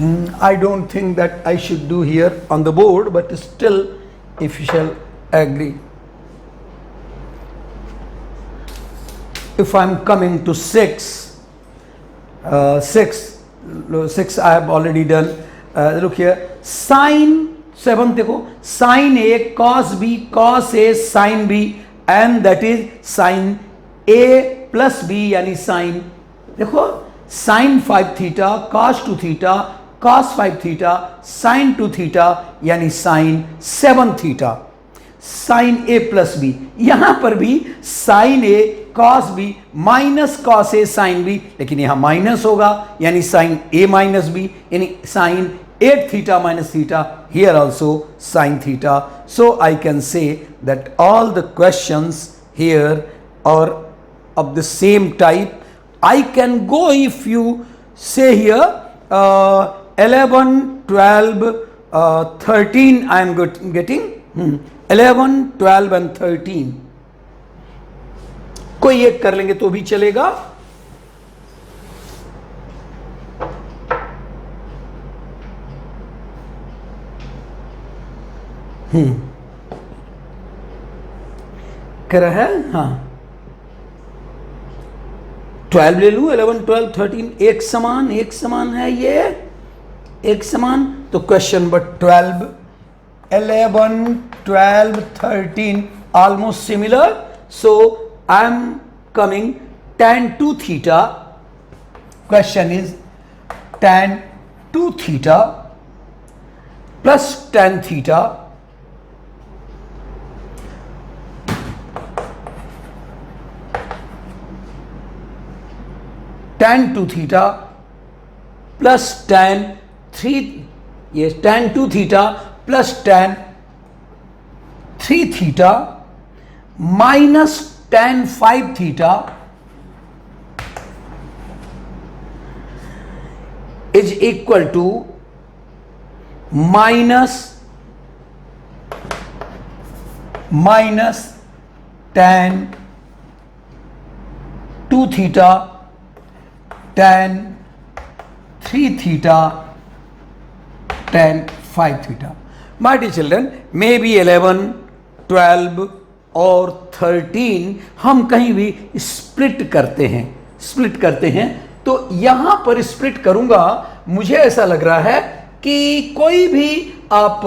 I don't think that I should do here on the board, but still, if you shall agree. If I'm coming to 6 I have already done. Look here, sine 7 देखो, sine A cos B cos A sin B, and that is sin A plus B, यानी sin, देखो sin 5 theta cos 2 theta cos 5 theta sin 2 theta, यानी sin 7 theta, sin A plus B. यहां पर भी sin A cos B minus cos A sin B, लेकिन यहां minus होगा यानी sin A minus B, यानी sin 8 theta minus theta, here also sin theta. So I can say that all the questions here are of the same type. I can go, if you say here 11 12 13 I am getting 11 12 and 13, कोई एक कर लेंगे तो भी चलेगा. कर रहा है, हाँ 12 ले लूं, 11 12 13 एक समान है, ये एक समान. तो question number 12 11 12 13 almost similar. So I am coming tan 2 theta. Question is tan 2 theta plus tan theta tan 2 theta plus tan 3, yes, tan 2 theta plus tan 3 theta minus tan 5 theta is equal to minus tan 2 theta tan 3 theta tan 5 theta. My dear children, maybe 11 12 और 13 हम कहीं भी split करते हैं. तो यहां पर split करूंगा, मुझे ऐसा लग रहा है कि कोई भी आप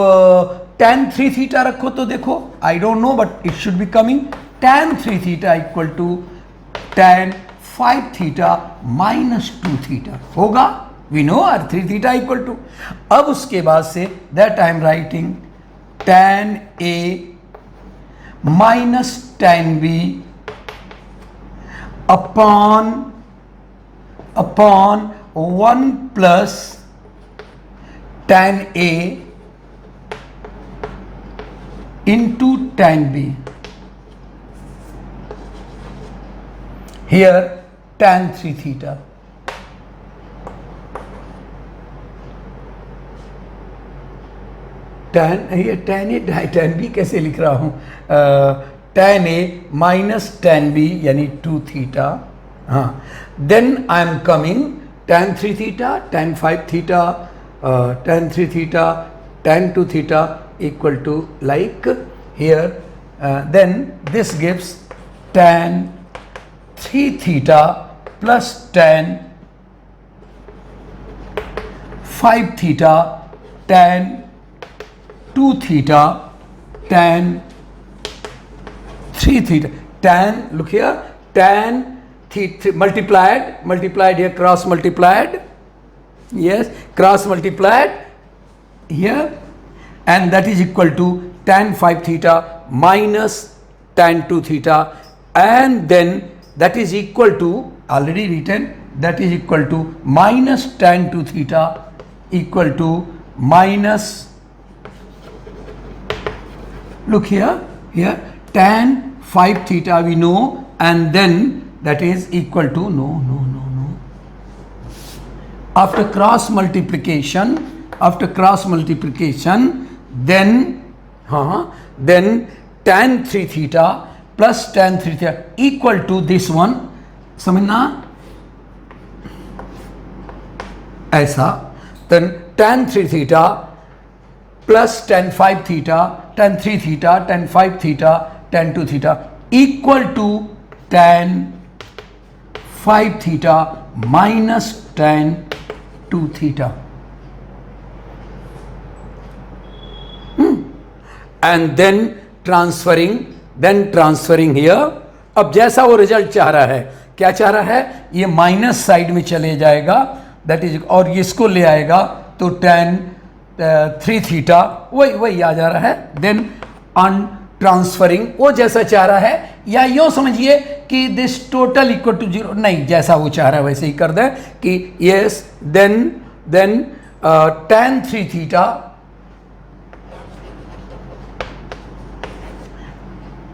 tan 3 theta रखो तो देखो, I don't know but it should be coming tan 3 theta equal to tan 5 theta minus 2 theta होगा. We know are 3 theta equal to. अब उसके बाद से that I am writing tan A minus tan B upon 1 plus tan A into tan B. Here tan 3 theta. tan A tan B कैसे लिख रहा हूँ, tan A minus tan B यानी 2 theta. हाँ, then I am coming tan 3 theta, tan 5 theta, tan 3 theta, tan 2 theta equal to like here. Then this gives tan 3 theta plus tan 5 theta tan 2 theta tan 3 theta. Tan, look here, tan theta multiplied here, cross multiplied, yes, cross multiplied here, and that is equal to tan 5 theta minus tan 2 theta, and then that is equal to, already written, that is equal to minus tan 2 theta equal to minus, look here tan 5 theta we know, and then that is equal to no, after cross multiplication then tan 3 theta plus tan 3 theta equal to this one, समझना ऐसा. then tan 3 theta plus tan 5 theta, tan 3 theta, tan 5 theta, tan 2 theta equal to tan 5 theta minus tan 2 theta. And then transferring here. अब जैसा वो result चाह रहा है, क्या चाह रहा है, ये माइनस साइड में चले जाएगा, दैट इज, और इसको ले आएगा तो tan 3 थीटा वही आ जा रहा है. देन ऑन ट्रांसफरिंग वो जैसा चाह रहा है, या यूँ समझिए कि दिस टोटल इक्वल टू 0, नहीं, जैसा वो चाह रहा है वैसे ही कर दें कि yes, then tan 3 theta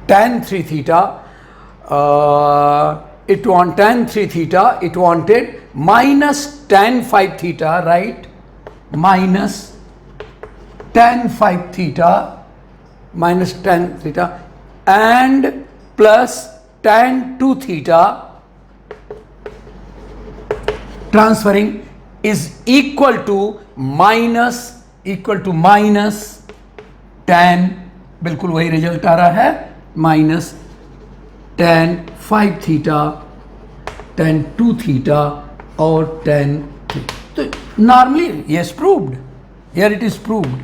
tan 3 theta, tan 3 theta, it wanted minus tan 5 theta, right? Minus tan 5 theta, minus tan theta, and plus tan 2 theta, transferring is equal to minus tan, बिल्कुल वही रिजल्ट आ रहा है, minus tan 5 theta, tan 2 theta और tan 3. तो normally yes proved, here it is proved.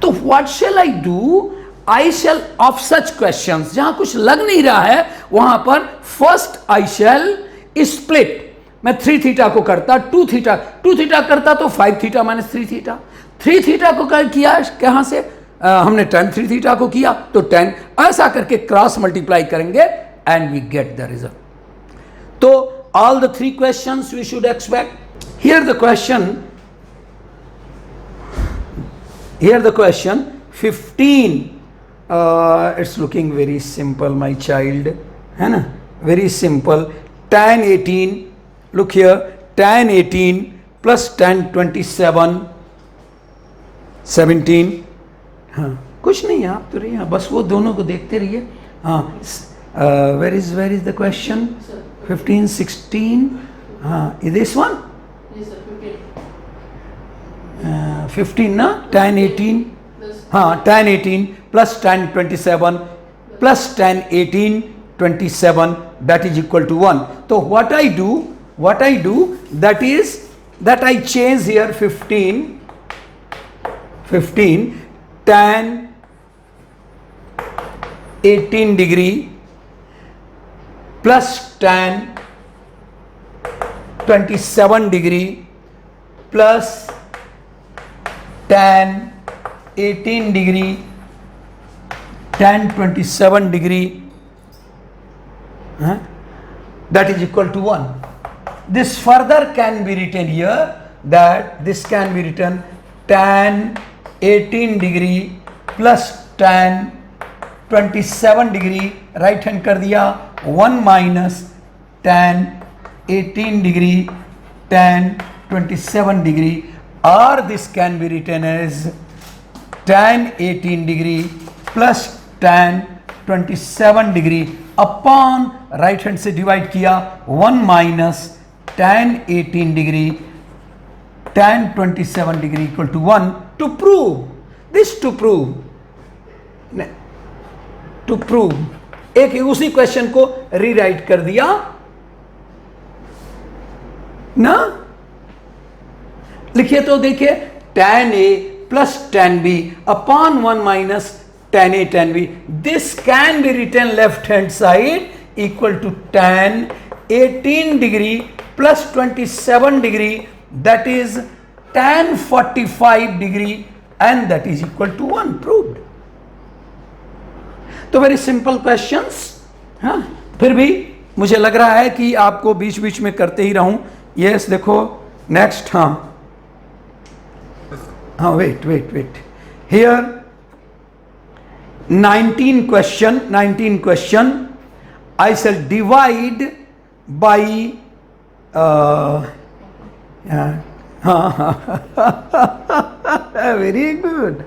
तो what shall I do, I shall of such questions जहां कुछ लग नहीं रहा है वहां पर फर्स्ट आई शैल स्प्लिट. मैं 3 थीटा को करता, 2 थीटा करता तो 5 थीटा माइनस 3 थीटा, 3 थीटा को किया कहां से, हमने tan 3 थीटा को किया तो tan, ऐसा करके क्रॉस मल्टीप्लाई करेंगे and we get the result. तो all the 3 questions we should expect. Here the question 15, it's looking very simple my child, है ना, very simple. tan 18, look here, tan 18 plus tan 27, 17. हाँ, कुछ नहीं, आप तो रहिए, बस वो दोनों को देखते रहिए. हाँ, वेर इज द क्वेश्चन, 15, 16, हाँ, दिस वन, 15 ना, tan 18, हाँ, tan 18 plus tan 27 plus tan 18 27, that is equal to 1. तो what I do, that is that I change here 15 tan 18 degree plus tan 27 degree plus tan 18 degree tan 27 degree, that is equal to 1. This further can be written here, that this can be written tan 18 degree plus tan 27 degree, right hand कर दिया, 1 minus tan 18 degree tan 27 degree, or this can be written as tan 18 degree plus tan 27 degree upon, right hand से divide किया, 1 minus tan 18 degree tan 27 degree equal to 1. To prove this, to prove एक उसी question को rewrite कर दिया ना. लिखिए तो देखिए, tan A plus tan B upon 1 minus tan A tan B. This can be written left hand side equal to tan 18 degree plus 27 degree, that is tan 45 degree, and that is equal to 1. Proved. तो very simple questions. हाँ, फिर भी मुझे लग रहा है कि आपको बीच बीच में करते ही रहूं. यस, देखो नेक्स्ट, हाँ, wait here 19 question I shall divide by very good.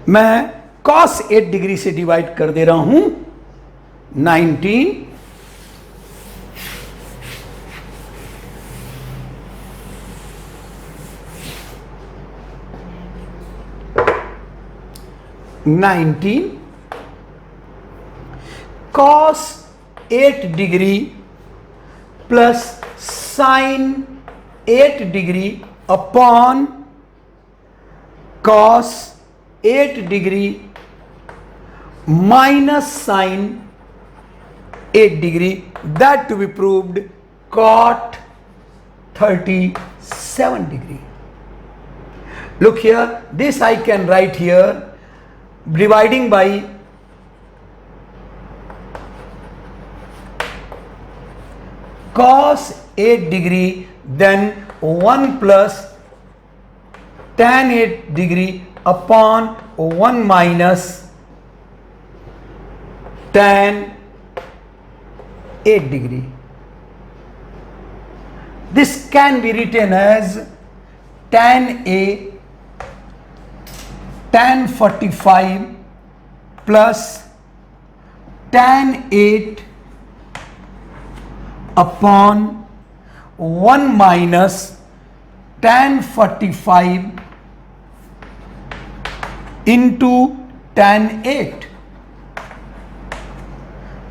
मैं cos 8 डिग्री से डिवाइड कर दे रहा हूं. 19 cos 8 degree plus sin 8 degree upon cos 8 degree minus sin 8 degree, that to be proved cot 37 degree. Look here, this I can write here dividing by cos 8 degree, then 1 plus tan 8 degree upon 1 minus tan 8 degree. This can be written as tan A tan 45 plus tan 8 upon 1 minus tan 45 into tan 8.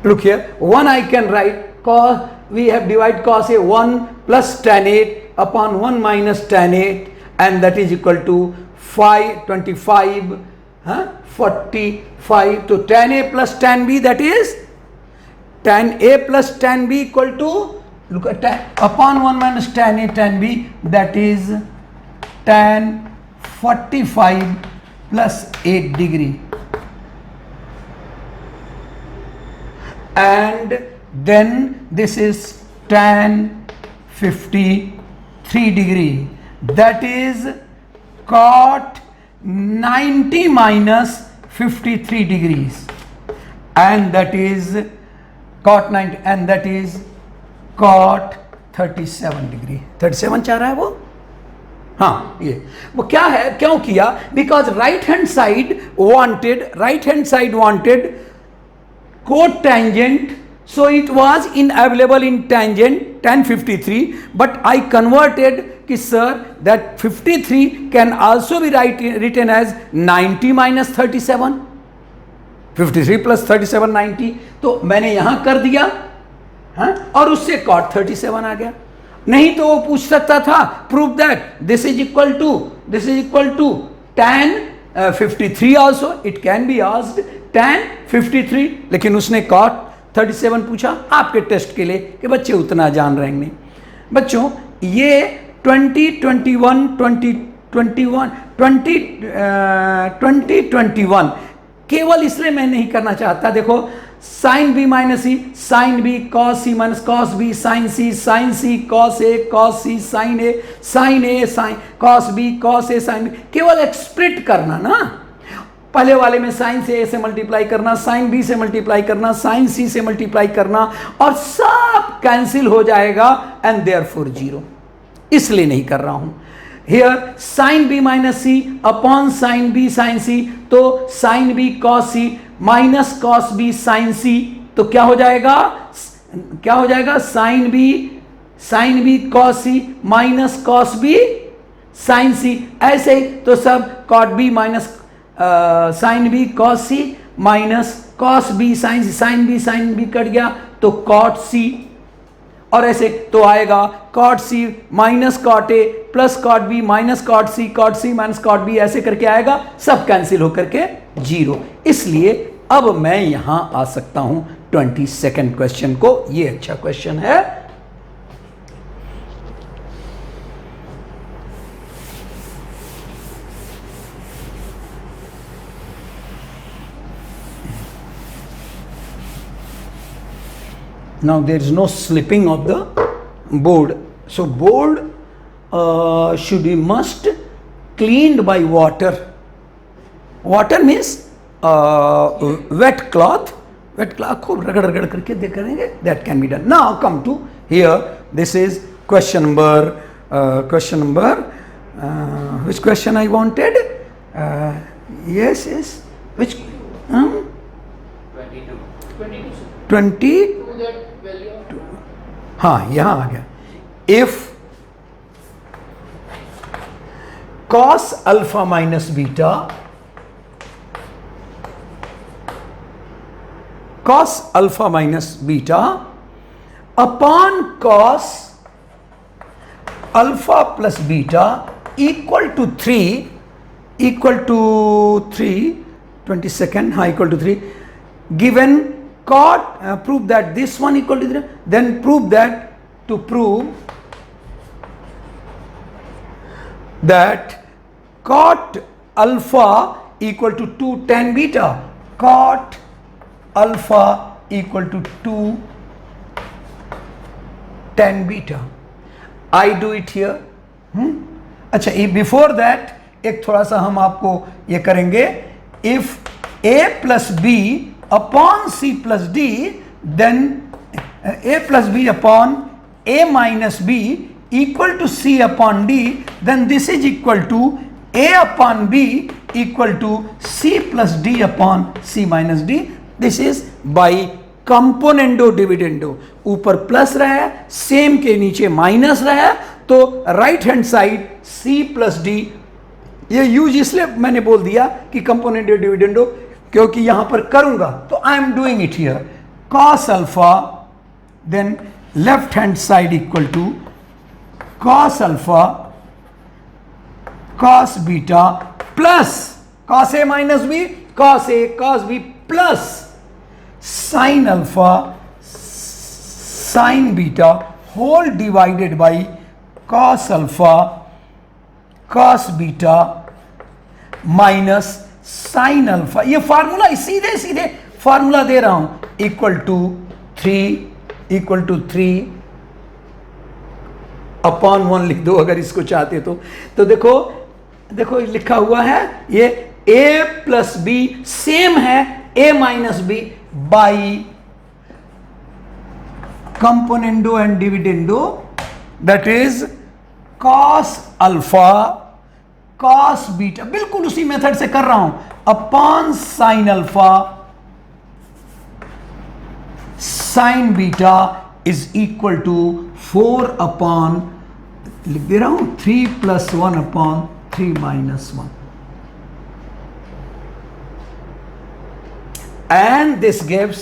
Look here, 1 I can write cos, we have divided cos A 1 plus tan 8 upon 1 minus tan 8, and that is equal to 25 45 to tan A plus tan B, that is tan A plus tan B equal to, look at tan upon 1 minus tan A tan B, that is tan 45 plus 8 degree, and then this is tan 53 degree, that is cot 90 minus 53 degrees, and that is cot 90, and that is cot 37 degree. 37 चाह रहा है वो, हाँ ये वो क्या है, क्यों किया, because right hand side wanted cotangent, so it was available in tangent tan 53, but I converted कि sir that 53 can also be written as 90 minus 37, 53 plus 37 90, तो मैंने यहां कर दिया, हाँ, और उससे cot 37 आ गया. नहीं तो वो पूछ सकता था prove that this is equal to tan 53 also, it can be asked tan 53, लेकिन उसने cot 37 पूछा आपके टेस्ट के लिए कि बच्चे उतना जान रहे नहीं. बच्चों ये 2021 केवल इसलिए मैं नहीं करना चाहता. देखो sign B minus C, sine B cos C minus cos B, sine C cos A sign A sine cos B cos A sine B, केवल एक्सप्रेट करना ना. पहले वाले में साइन से ए से मल्टीप्लाई करना, साइन बी से मल्टीप्लाई करना, साइन सी से मल्टीप्लाई करना, और सब कैंसिल हो जाएगा एंड देयरफॉर जीरो. इसलिए नहीं कर रहा हूं. Here sine B minus C upon sine B sine C, तो sine B cos C minus cos B sine C, तो क्या हो जाएगा sine B cos C minus cos B sine C. ऐसे ही तो सब cot B minus sine B cos C minus cos B sine C, sine B कट गया तो कॉट सी, और ऐसे तो आएगा cot C minus cot A plus cot B minus cot C minus cot B, ऐसे करके आएगा, सब कैंसिल होकर के जीरो. इसलिए अब मैं यहां आ सकता हूं 22nd क्वेश्चन को. ये अच्छा क्वेश्चन है. Now there is no slipping of the board, so board should be must cleaned by water. Water means wet cloth खूब रगड़ करके दे करेंगे, that can be done. Now come to here, this is question number which question I wanted, yes which 20, हाँ यहां आ गया. If cos alpha minus beta, cos alpha minus beta upon cos alpha plus beta equal to 3, 22nd, equal to 3, given cot, prove that this one equal to 3, then prove that, to prove that cot alpha equal to 2 tan beta, cot alpha equal to 2 tan beta. I do it here. अच्छा, before that एक थोड़ा सा हम आपको ये करेंगे. If a plus B upon C plus D, then a plus B upon a minus B equal to c upon d, then this is equal to a upon b equal to c plus d upon c minus d. This is by componendo dividendo. ऊपर plus रहा, same के नीचे minus रहा, तो right hand side c plus D. ये use इसलिए मैंने बोल दिया कि कंपोनेंडो डिविडेंडो, क्योंकि यहां पर करूंगा तो I am doing it here. cos alpha, then left hand side equal to cos alpha cos beta plus cos a minus B cos a cos b plus sin alpha sin beta whole divided by cos alpha cos beta minus sin alpha. ये formula सीधे सीधे formula दे रहा हूं. Equal to 3 upon 1 लिख दो अगर इसको चाहते तो देखो देखो लिखा हुआ है, ये a प्लस बी सेम है a minus B by componendo and dividendo, that is cos alpha cos beta, बिल्कुल उसी मेथड से कर रहा हूं, upon sin alpha sin beta is equal to 4 upon, लिख दे रहा हूं 3 plus 1 upon 3 minus 1. And this gives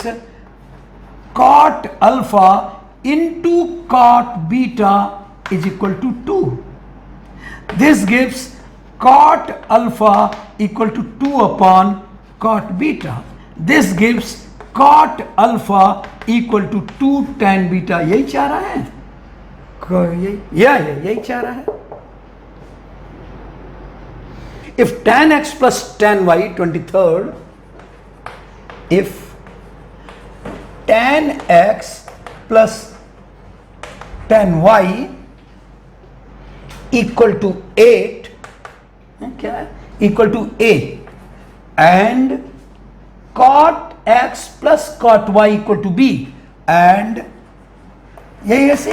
cot alpha into cot beta is equal to 2. This gives cot alpha equal to 2 upon cot beta. This gives cot alpha equal to 2 tan beta. यही चाह रहा है, यही चाह रहा है. If tan x plus tan y, 23rd, if tan x plus tan y equal to 8, क्या है, equal to a, and cot x plus cot y equal to b, and यही ऐसे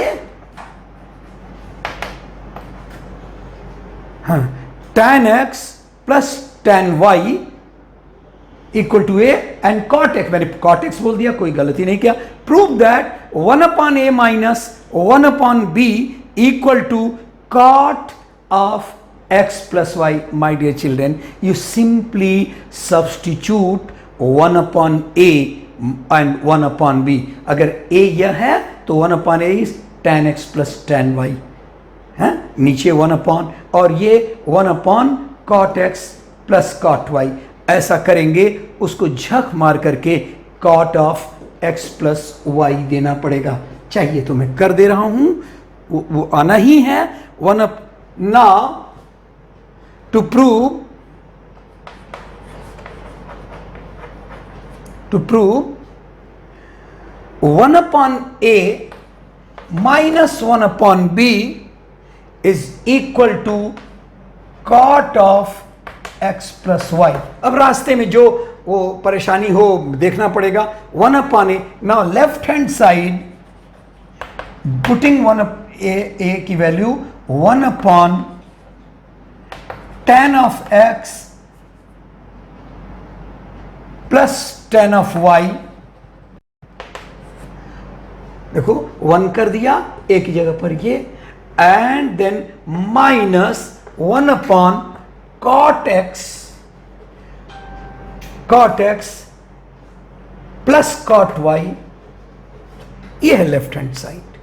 हाँ, tan x plus tan y equal to A and cot X, मैंने cot X बोल दिया, कोई गलती नहीं किया. Prove that 1 upon A minus 1 upon B equal to cot of x plus Y. My dear children, you simply substitute 1 upon A and 1 upon B. अगर A यह है तो 1 upon A is tan X plus tan Y है, नीचे 1 upon, और ये 1 upon cot X plus cot Y. ऐसा करेंगे, उसको झक मार करके cot of x plus Y देना पड़ेगा. चाहिए तो मैं कर दे रहा हूं, वो आना ही है. 1 up now to prove 1 upon A minus 1 upon B is equal to cot of x plus Y. अब रास्ते में जो वो परेशानी हो देखना पड़ेगा. 1 upon a, now left hand side putting 1 a की value 1 upon tan of x plus tan of y, देखो 1 कर दिया एक ही जगह पर ये, and then minus 1 upon cot x plus cot y, ये है लेफ्ट हैंड साइड।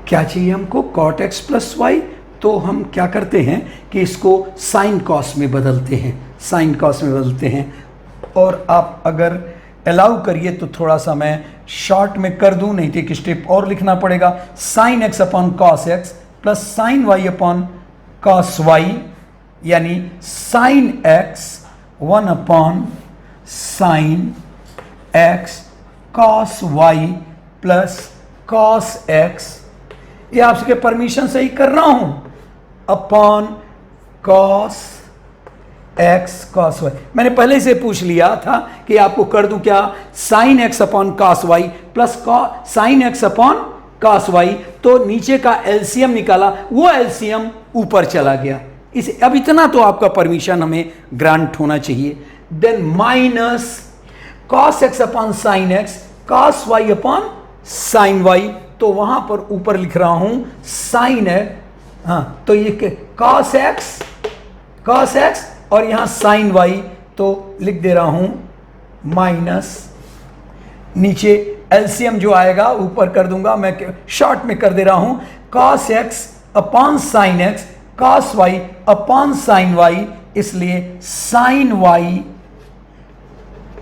क्या चाहिए हमको? cot x plus Y. तो हम क्या करते हैं कि इसको साइन कॉस में बदलते हैं, साइन कॉस में बदलते हैं। और आप अगर अलाउ करिए तो थोड़ा सा मैं शॉर्ट में कर दूं, नहीं तो एक स्टेप और लिखना पड़ेगा। Sine x upon cos x plus sine y upon cos y, यानी sine x 1 upon sine x cos Y plus cos x, ये आपके परमिशन से ही कर रहा हूं, upon cos x cos y. मैंने पहले से पूछ लिया था कि आपको कर दूं क्या, sine x upon cos Y plus sine x upon cos Y. तो नीचे का एलसीएम निकाला, वो एलसीएम ऊपर चला गया। इसे अब इतना तो आपका परमिशन हमें ग्रांट होना चाहिए। Then minus cos x upon sine x cos Y upon sine Y, तो वहां पर ऊपर लिख रहा हूं साइन है, हाँ, तो ये कॉस एक्स और यहां साइन वाई, तो लिख दे रहा हूं माइनस, नीचे एलसीएम जो आएगा ऊपर कर दूंगा, मैं शॉर्ट में कर दे रहा हूं cos x upon sine x cos Y upon sine Y, इसलिए साइन वाई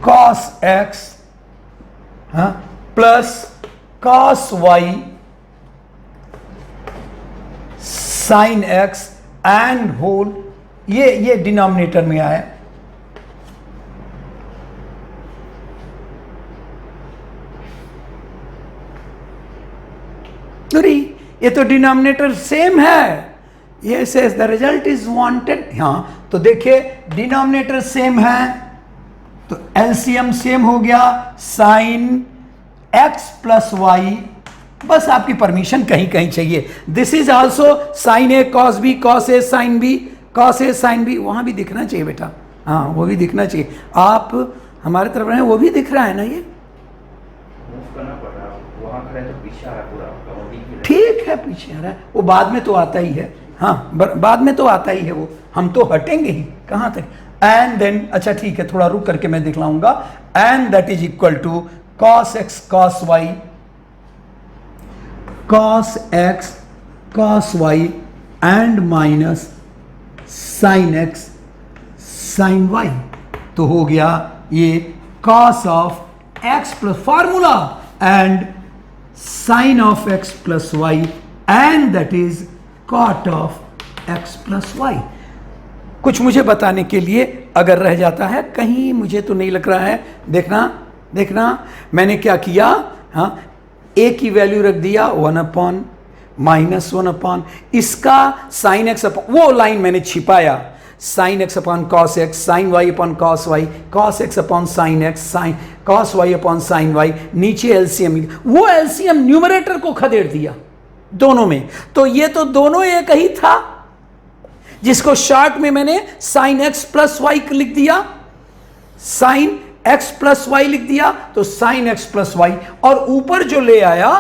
कॉस एक्स, हाँ, plus cos Y sine X and whole, ये डिनोमिनेटर में आया। अरे ये तो डिनोमिनेटर सेम है, ये says the result is wanted. हाँ, तो देखिए डिनोमिनेटर सेम है तो एलसीएम सेम हो गया, साइन एक्स प्लस वाई। बस आपकी परमिशन कहीं कहीं चाहिए। This is also sine A cos B cos A sine B cos A sine B, वहां भी दिखना चाहिए बेटा, हाँ वो भी दिखना चाहिए। आप हमारे तरफ रहे, वो भी दिख रहा है ना, ये ठीक है, पीछे आ रहा है, वो बाद में तो आता ही है, हाँ बाद में तो आता ही है वो, हम तो हटेंगे ही कहां तक। एंड देन अच्छा ठीक है, थोड़ा रुक करके मैं दिखलाऊंगा। And that is equal to cos x cos y cos x cos y and minus sine x sine Y, तो हो गया ये cos of x plus formula and sine of x plus Y and that is cot of x plus y. कुछ मुझे बताने के लिए अगर रह जाता है कहीं, मुझे तो नहीं लग रहा है, देखना मैंने क्या किया, हाँ ए की वैल्यू रख दिया 1 अपॉन माइनस 1 अपॉन, इसका साइन एक्स अपॉन, वो लाइन मैंने छिपाया, sine x upon cos x sine y upon cos y cos x upon sine x sine cos Y upon sine y, नीचे एलसीएम, वो एलसीएम न्यूमरेटर को खदेड़ दिया दोनों में, तो ये तो दोनों एक ही था, जिसको शॉर्ट में मैंने साइन एक्स प्लस वाई लिख दिया, साइन एक्स प्लस वाई लिख दिया, तो साइन एक्स प्लस वाई, और ऊपर जो ले आया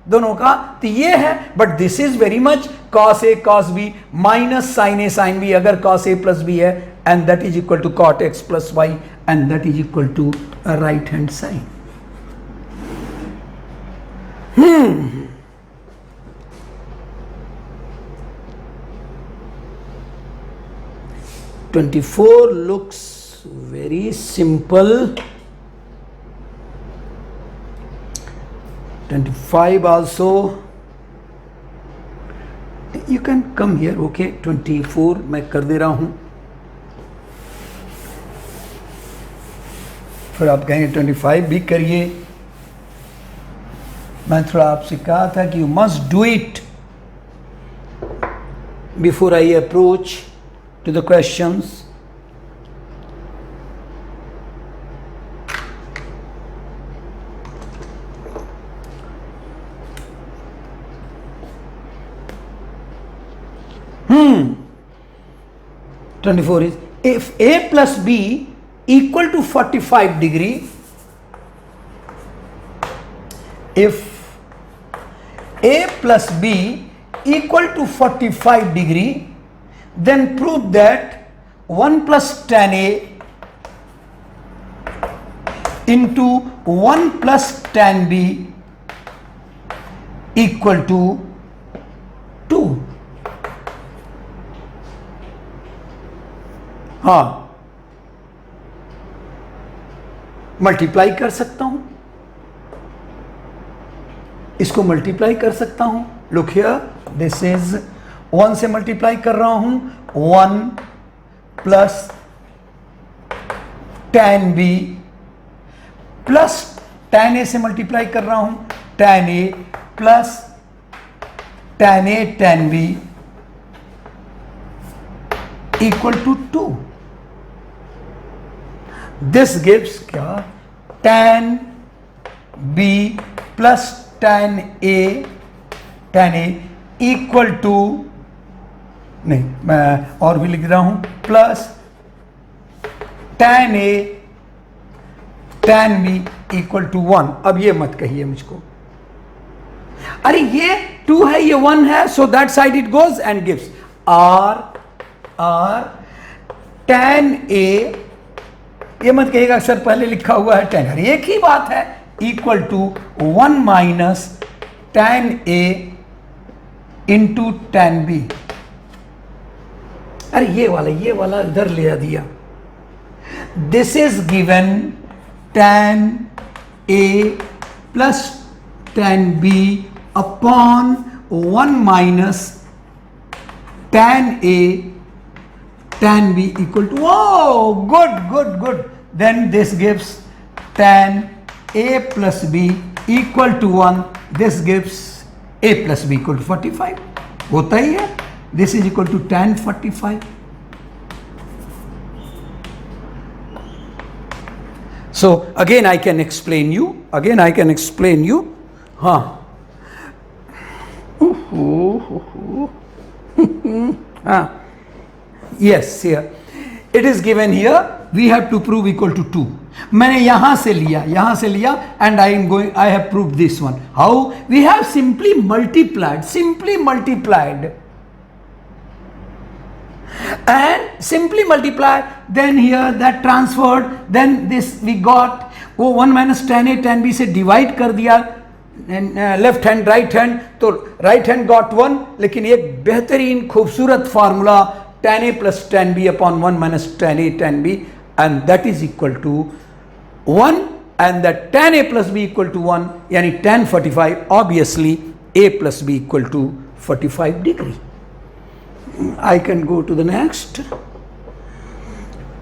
दोनों का तो ये है। But this is very much cos A cos B minus sine A sine B, अगर कॉस ए प्लस बी है, and that is equal to cot X plus Y and that is equal to right hand side. 24 looks very simple. 25 also. You can come here, okay. 24 मैं कर दे रहा हूं, फिर आप कहेंगे 25 भी करिए। मैं थोड़ा आपसे कहा था कि you must do it before I approach to the questions. Hmm. 24 is if a plus b equal to 45 degree, if A plus B equal to 45 degree, then prove that 1 plus tan A into 1 plus tan B equal to 2. हाँ, multiply कर सकता हूं, इसको multiply कर सकता हूं. Look here, this is 1 से multiply कर रहा हूं, 1 plus tan B plus tan A से मल्टीप्लाई कर रहा हूं, tan A plus tan A tan B equal to 2. This gives क्या, tan B plus tan A equal to, नहीं मैं और भी लिख रहा हूं, plus tan A tan B equal to 1. अब ये मत कहिए मुझको, अरे ये 2 है ये 1 है, so that side it goes and gives R tan A, ये मत कहिएगा सर पहले लिखा हुआ है tan, अरे एक ही बात है, equal to 1 minus tan A into tan B. अरे ये वाला इधर ले दिया. This is given tan A plus tan B upon 1 minus tan A tan B equal to, oh good, then this gives tan A plus B equal to 1. This gives A plus B equal to 45. होता ही है. This is equal to tan 45. So again I can explain you. हाँ. Yes, here it is given here, we have to prove equal to 2. मैंने यहां से लिया and I have proved this one. How? We have simply multiplied and simply multiplied, then here that transferred, then this we got, वो 1 minus tan A tan B से divide कर दिया, left hand right hand, तो right hand got 1, लेकिन एक बेहतरीन खूबसूरत formula tan A plus tan B upon 1 minus tan A tan B, and that is equal to 1, and that tan A plus B equal to 1, यानी tan 45, obviously A plus B equal to 45 degree. I can go to the next.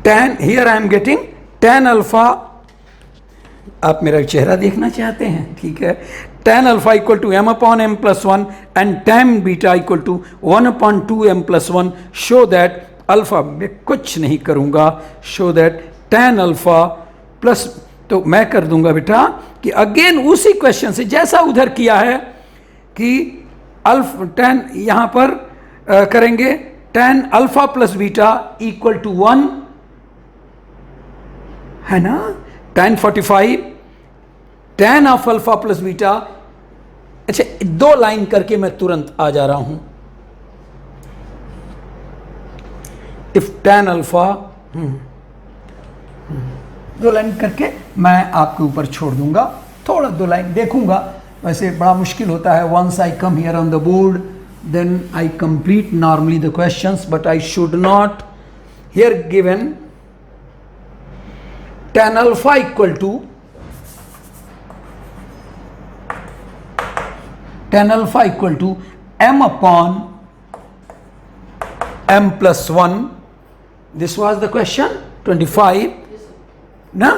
Tan, here I am getting tan alpha, आप मेरा चेहरा देखना चाहते हैं, ठीक है. tan alpha equal to m upon m plus 1 and tan beta equal to 1 upon 2m plus 1. show that alpha, मैं कुछ नहीं करूंगा, show that tan alpha plus, तो मैं कर दूंगा बेटा कि अगेन उसी क्वेश्चन से जैसा उधर किया है कि अल्फा tan, यहां पर करेंगे tan alpha plus beta equal to 1, है ना. tan 45 tan of alpha plus beta. अच्छा, 2 लाइन करके मैं तुरंत आ जा रहा हूं. इफ tan alpha, 2 लाइन करके मैं आपके ऊपर छोड़ दूंगा, थोड़ा 2 लाइन देखूंगा. वैसे बड़ा मुश्किल होता है. Once I come here on the board, then I complete normally the questions, but I should not. Here given tan alpha equal to m upon m plus 1. This was the question 25. Na?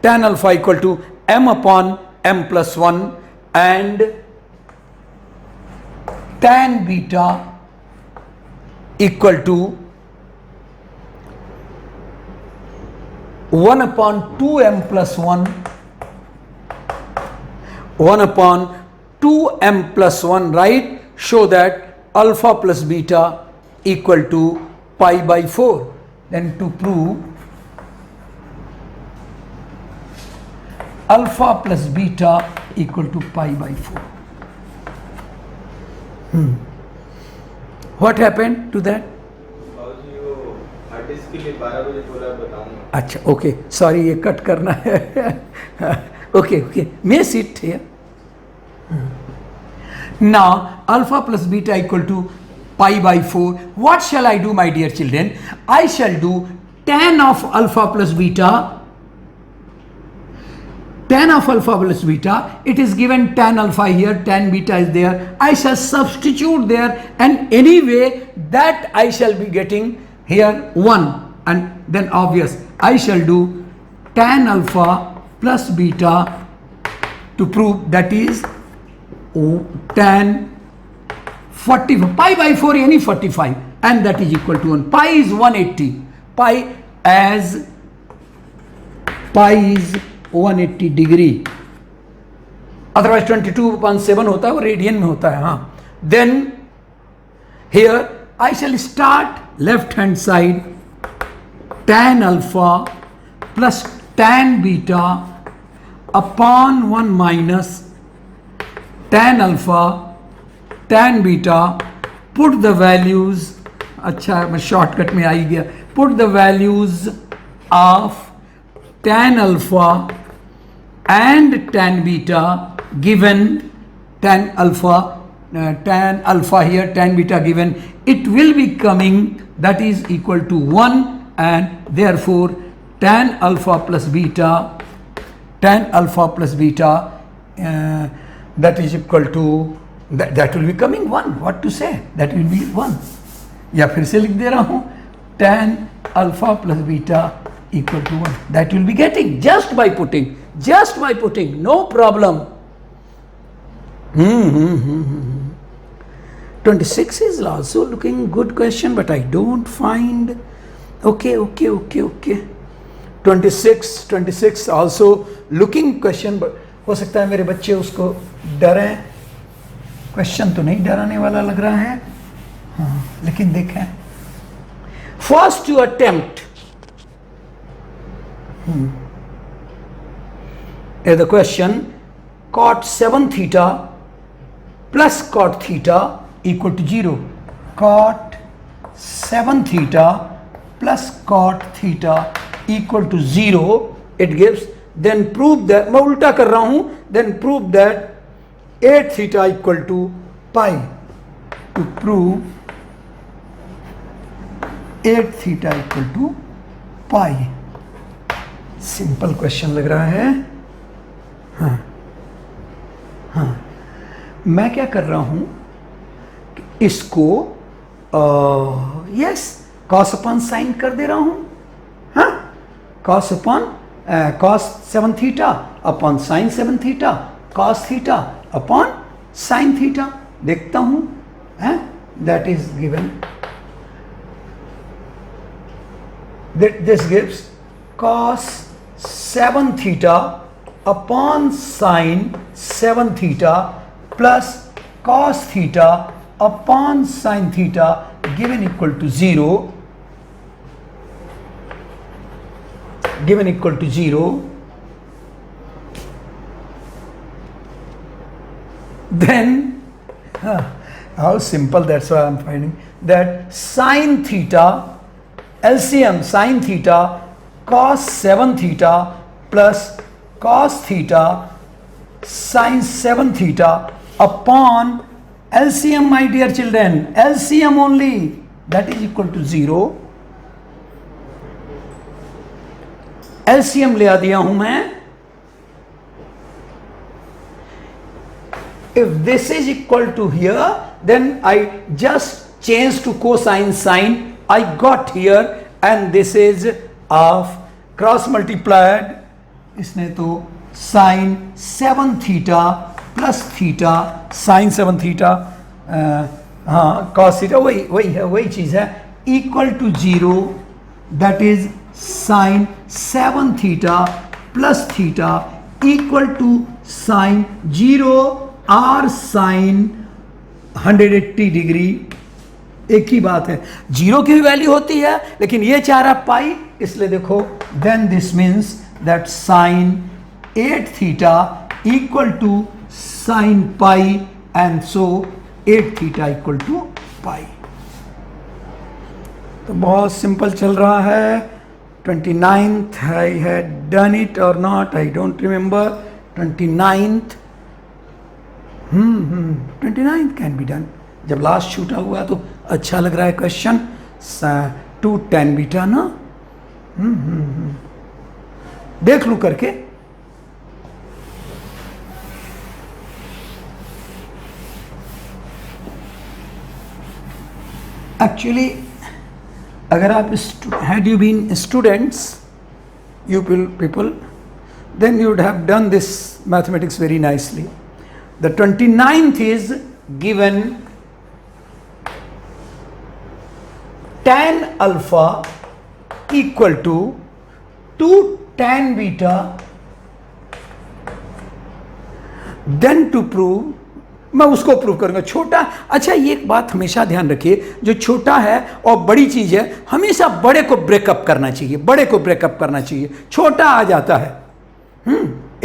Tan alpha equal to m upon m plus 1 and tan beta equal to 1 upon 2m plus 1, 1 upon 2m plus 1, right? Show that alpha plus beta equal to pi by 4. Then to prove alpha plus beta equal to pi by 4. What happened to that? के लिए 12 बजे बोला बताऊंगा. अच्छा okay, sorry ये cut करना है. Okay may sit here. Now alpha plus beta equal to pi by 4. What shall I do, my dear children? I shall do tan of alpha plus beta. Tan of alpha plus beta, it is given tan alpha here, tan beta is there. I shall substitute there, and anyway that I shall be getting here 1, and then obvious I shall do tan alpha plus beta to prove that is tan 45 pi by 4 any 45, and that is equal to 1. Pi is 180. Pi is 180 degree. Otherwise 22/7 होता है, वो radian में होता है. हाँ, then here I shall start left hand side tan alpha plus tan beta upon 1 minus tan alpha tan beta. Put the values, अच्छा मैं shortcut में आ ही गया. Put the values of tan alpha and tan beta given tan alpha here, tan beta given, it will be coming that is equal to 1, and therefore tan alpha plus beta that is equal to that will be coming 1. What to say, that will be 1. या फिर से लिख दे रहा हूं tan alpha plus beta equal to 1. That will be getting just by putting, no problem. 26 is also looking good question, but I don't find. Okay. 26 also looking question, but हो सकता है मेरे बच्चे उसको डरे. क्वेश्चन तो नहीं डराने वाला लग रहा है. हाँ, लेकिन देखें first to attempt. The question, cot 7 theta plus cot theta equal to 0. Cot 7 theta plus cot theta equal to 0 it gives. Then prove that, मैं उल्टा कर रहा हूं, then prove that 8 theta equal to pi. To prove 8 theta equal to pi. Simple question लग रहा है. हाँ, मैं क्या कर रहा हूं, इसको यस कॉस अपॉन साइन कर दे रहा हूं. हाँ, cos upon cos 7 theta upon sine 7 theta, cos theta upon sine theta. देखता हूं, that is given, this gives cos 7 theta upon sin 7 theta plus cos theta upon sin theta given equal to 0. Then how simple, that's why I'm finding that sin theta, LCM sin theta cos 7 theta plus cos theta sin 7 theta upon LCM, my dear children, LCM only, that is equal to 0. LCM ले आ दिया हूं मैं. If this is equal to here, then I just change to cosine sine. I got here, and this is of cross multiplied, इसने तो sine 7 theta plus theta sine 7 theta, हाँ cos theta वही चीज़ है, equal to 0. That is sine 7 theta plus theta equal to sine 0 or sine 180 degree. एक ही बात है, 0 की भी वैल्यू होती है, लेकिन ये चाह रहा पाई, इसलिए देखो, then this means that sine 8 theta equal to sin pi, and so 8 theta equal to pi. तो बहुत सिंपल चल रहा है. 29th I had done it or not, I don't remember. 29th 29th can be done. जब last छूटा हुआ तो अच्छा लग रहा है क्वेश्चन. 2 tan बीटा ना. देख लूं करके. एक्चुअली अगर आप had you been students, you people, then you would have done this mathematics very nicely. The 29th is given tan alpha equal to 2 tan beta. Then to prove, मैं उसको prove करूंगा. छोटा, अच्छा ये एक बात हमेशा ध्यान रखिए, जो छोटा है और बड़ी चीज है हमेशा बड़े को ब्रेकअप करना चाहिए, बड़े को ब्रेकअप करना चाहिए. छोटा आ जाता है.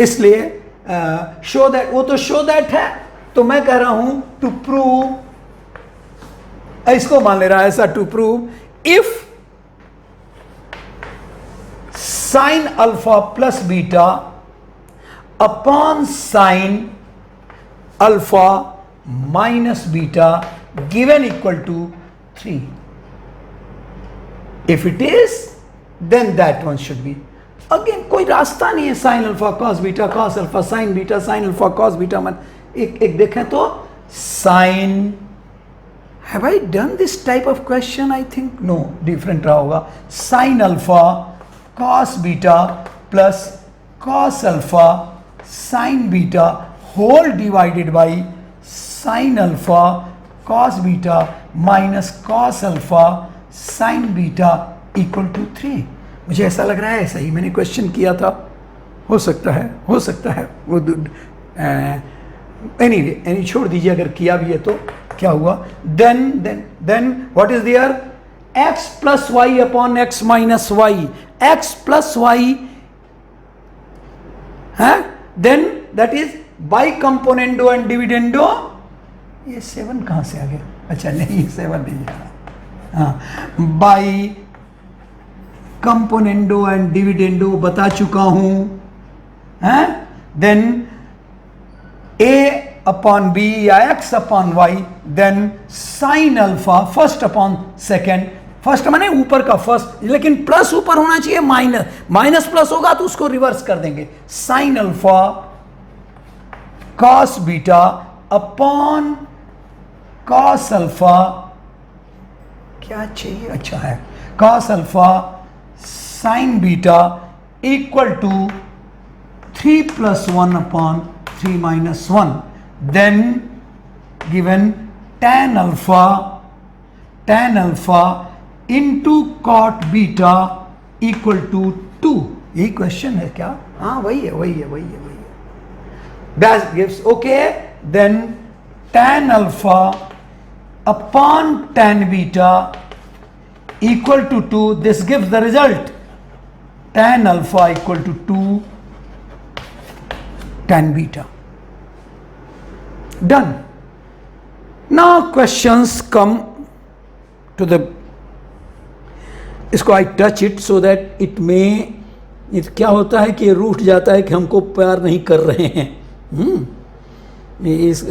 इसलिए शो दैट, वो तो शो दैट है, तो मैं कह रहा हूं टू प्रूव, इसको मान ले रहा है ऐसा, to prove if sine alpha plus beta upon sine alpha minus beta given equal to 3. If it is, then that one should be. Again कोई रास्ता नहीं है. Sine alpha cos beta, cos alpha sine beta, sine alpha cos beta. मन एक देखें तो sine, have I done this type of question? I think no, different रहा होगा. Sine alpha cos beta plus cos alpha sine beta whole divided by sine alpha cos beta minus cos alpha sine beta equal to 3. मुझे ऐसा लग रहा है ऐसा ही मैंने question किया था. हो सकता है वो एनी छोड़ दीजिए, अगर किया भी है तो. क्या हुआ? Then what is there? x plus y upon x minus y. X plus y है, then that is by componendo and dividendo. ये 7 कहां से आ गया? अच्छा नहीं, 7 नहीं आ रहा. हाँ, बाई कंपोनेंडो एंड डिविडेंडो बता चुका हूं. देन a अपॉन b या x upon y, then sine alpha first upon second. First माने ऊपर का फर्स्ट, लेकिन प्लस ऊपर होना चाहिए, माइनस प्लस होगा तो उसको रिवर्स कर देंगे. Sine alpha cos beta upon cos alpha, क्या चाहिए? अच्छा है, cos alpha sine beta equal to 3 plus 1 upon 3 minus 1. Then given tan alpha into cot beta equal to 2. यही क्वेश्चन है क्या? हाँ वही है. That gives, okay, then tan alpha upon tan beta equal to 2. This gives the result tan alpha equal to 2 tan beta. Done. Now questions come to the, इसको I touch it so that it may, क्या होता है कि रूठ जाता है कि हमको प्यार नहीं कर रहे हैं.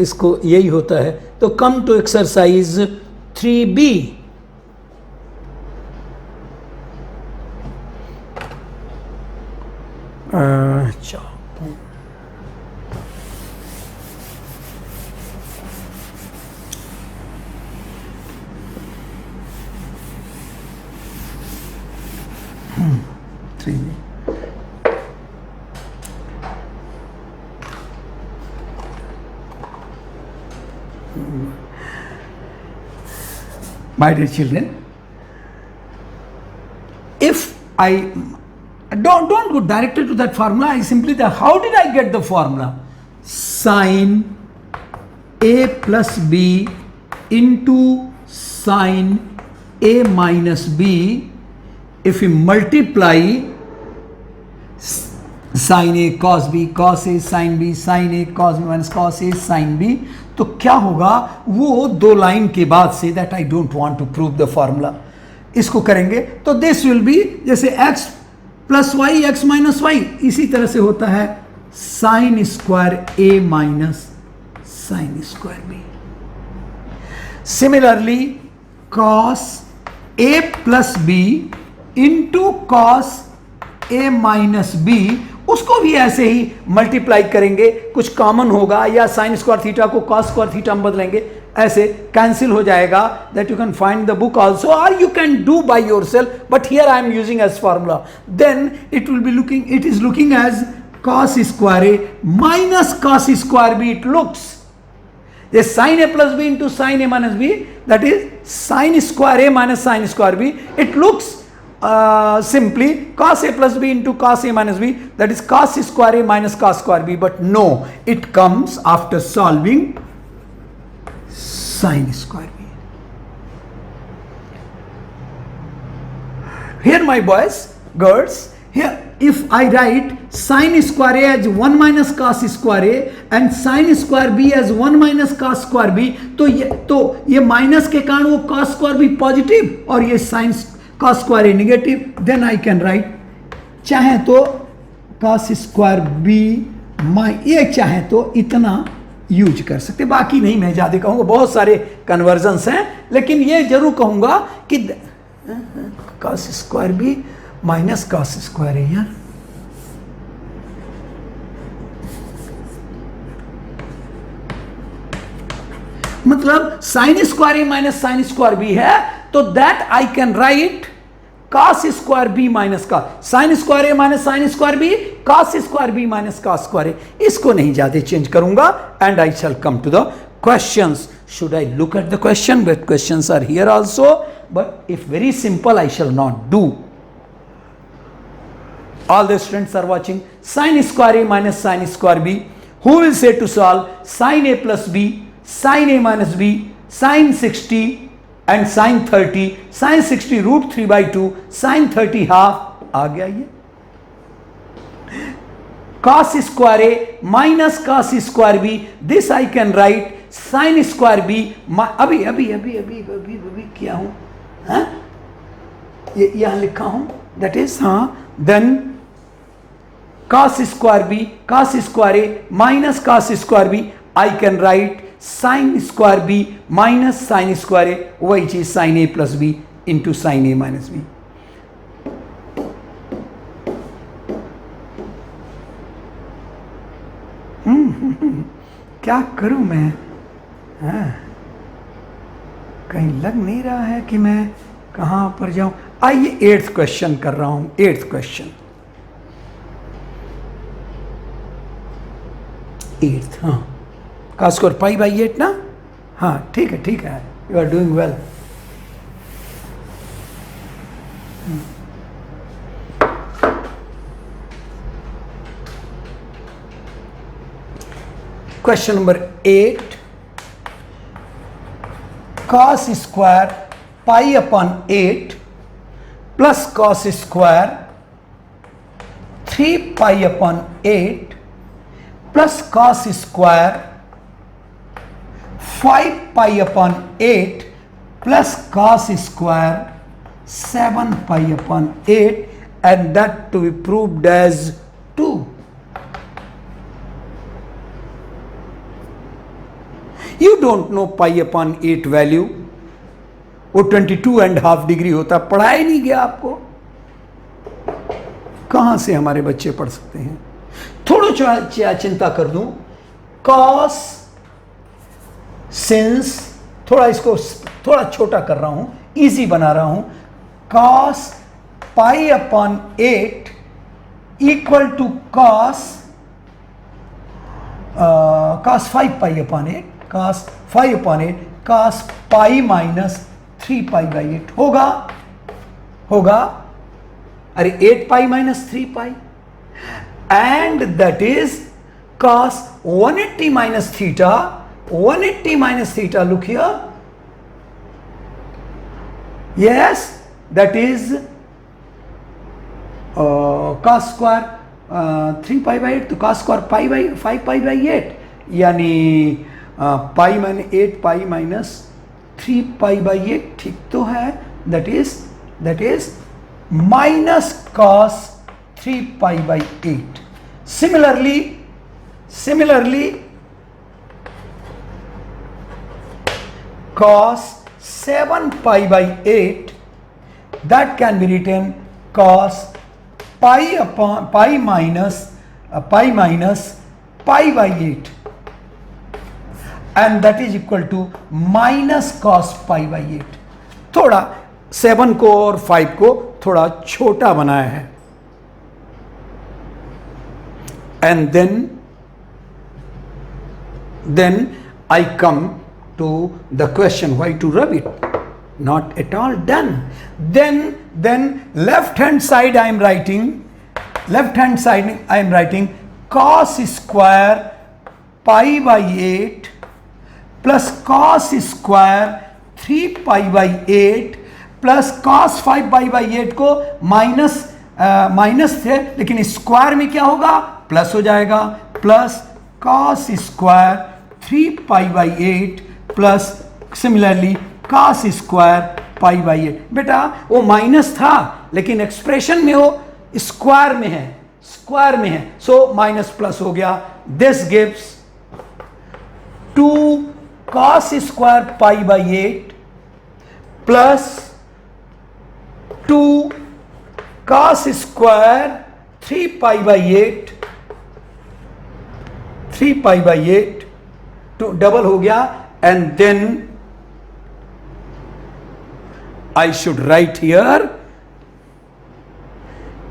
इसको यही होता है. तो कम टू एक्सरसाइज 3B. अच्छा, my dear children, if I don't go directly to that formula, I simply how did I get the formula? Sin a plus b into sin a minus b. If we multiply sine A cos B, cos A sine B, sine A cos B minus cos A sine b, तो क्या होगा वो दो line के बाद से, that I don't want to prove the formula, इसको करेंगे तो दिस विल बी जैसे x plus y x minus y, इसी तरह से होता है sine square A minus sine square b. Similarly cos A plus B into cos A minus B, उसको भी ऐसे ही मल्टीप्लाई करेंगे, कुछ कॉमन होगा या साइन स्क्वायर थीटा को कॉस स्क्वायर थीटा में बदलेंगे, ऐसे कैंसिल हो जाएगा। That you can find the book also और you can do by yourself, but here I am using as formula. Then it will be looking, it is looking as cos square a minus cos square b. It looks a sin a plus b into sin a minus b, that is sin square a minus sin square b. It looks simply cos a plus b into cos a minus b, that is cos square a minus cos square b, but no, it comes after solving sin square b. Here my boys, girls, here if I write sin square a as 1 minus cos square a and sin square b as 1 minus cos square b, तो ये minus के कारण वो cos square b positive और ये sin cos square a नेगेटिव, then I can write चाहे तो cos square b, ये चाहे तो इतना यूज कर सकते, बाकी नहीं मैं ज्यादा कहूंगा, बहुत सारे कन्वर्जन्स हैं, लेकिन ये जरूर कहूंगा कि cos square b minus cos square है यार, मतलब साइन स्क्वायर ए माइनस साइन स्क्वायर बी है, तो that I can write cos square b minus का sine square A minus sine square B, cos square b minus cos square a, इसको नहीं ज्यादा change करूंगा। And I shall come to the questions. Should I look at the question? But questions are here also, but if very simple I shall not do. All the students are watching. Sin square a minus sin square b. Who will say to solve sin a plus b, sin a minus b, sin 60 and sin 30, sin 60 root 3 by 2, sin 30 half. आ गया ये cos square a minus cos square b. This I can write sin square b. अभी अभी अभी अभी अभी अभी किया हूं, हाँ ये यहां लिखा हूं, that is हाँ, then cos square b, cos square a minus cos square b, I can write sin square b minus sin square a, which is sin a plus b into sin a minus b. क्या करूं मैं, हाँ कहीं लग नहीं रहा है कि मैं कहां पर जाऊं। आइए 8th क्वेश्चन कर रहा हूं। 8th क्वेश्चन, 8th, हाँ का स्कोर पाई बाई 8 ना, हाँ ठीक है, you are doing well. Question number 8, cos square pi upon 8 plus cos square 3 pi upon 8 plus cos square 5 pi upon 8 plus cos square 7 pi upon 8 and that to be proved as 2. You don't know pi upon 8 value, वो 22.5 degree होता, पढ़ाया नहीं गया आपको, कहां से हमारे बच्चे पढ़ सकते हैं। थोड़ा चिंता कर दूं, cos सिंस थोड़ा इसको थोड़ा छोटा कर रहा हूं, इजी बना रहा हूं, cos pi upon 8 equal to cos 5 pi upon 8, cos 5 अपॉन 8 cos pi minus 3 pi by 8 होगा, अरे 8 pi minus 3 pi, and that is cos 180 minus theta, 180 minus theta, look here, yes, that is cos square 3 pi by 8 तो cos square pi by 5 pi by 8 यानी pi minus 8 pi minus 3 pi by 8 ठीक तो है, that is minus cos 3 pi by 8. Similarly cos 7 pi by 8 that can be written cos pi minus pi by 8 and that is equal to minus cos pi by 8. थोड़ा 7 को और 5 को थोड़ा छोटा बनाया है. And then I come to the question why to rub it. Not at all done. Then left hand side I am writing cos square pi by 8 plus cos square 3 pi by 8 plus cos 5 pi by 8 को minus थे लेकिन square में क्या होगा, plus हो जाएगा, plus cos square 3 pi by 8 plus similarly cos square pi by 8. बेटा वो माइनस था लेकिन एक्सप्रेशन में वो स्क्वायर में है, सो माइनस प्लस हो गया. This gives 2 cos square pi by 8 plus 2 cos square 3 pi by 8 तो डबल हो गया. And then I should write here.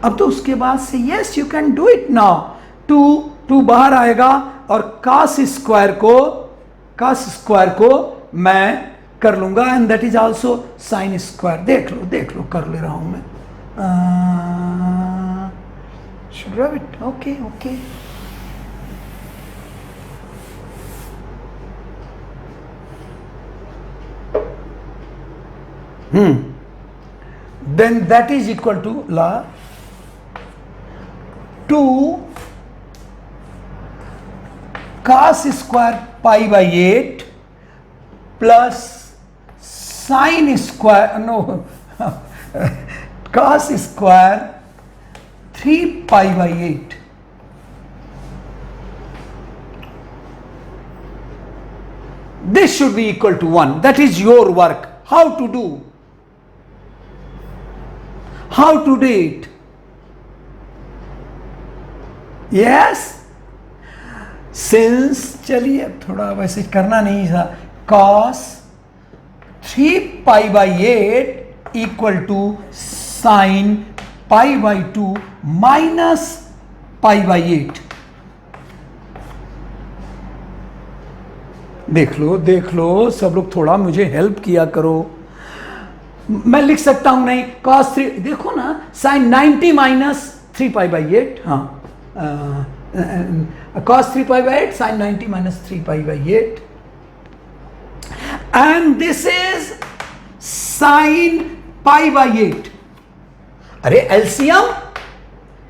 अब तो उसके बाद से yes you can do it now. 2 बाहर आएगा और cos स्क्वायर को मैं कर लूंगा and that is also sin square. देख लो कर ले रहा हूं मैं. Should rub it. Okay. Then that is equal to 2 cos square pi by 8 plus sin square cos square 3 pi by 8. This should be equal to 1. That is your work. How to do it? Yes, since चलिए अब थोड़ा वैसे करना नहीं था. cos 3 pi by 8 equal to sin pi by 2 minus pi by 8. देख लो सब लोग थोड़ा मुझे हेल्प किया करो. मैं लिख सकता हूं नहीं cos 3, देखो ना sin 90 minus 3 pi by 8. हाँ, cos 3 pi by 8 sin 90 minus 3 pi by 8 and this is sin pi by 8. अरे LCM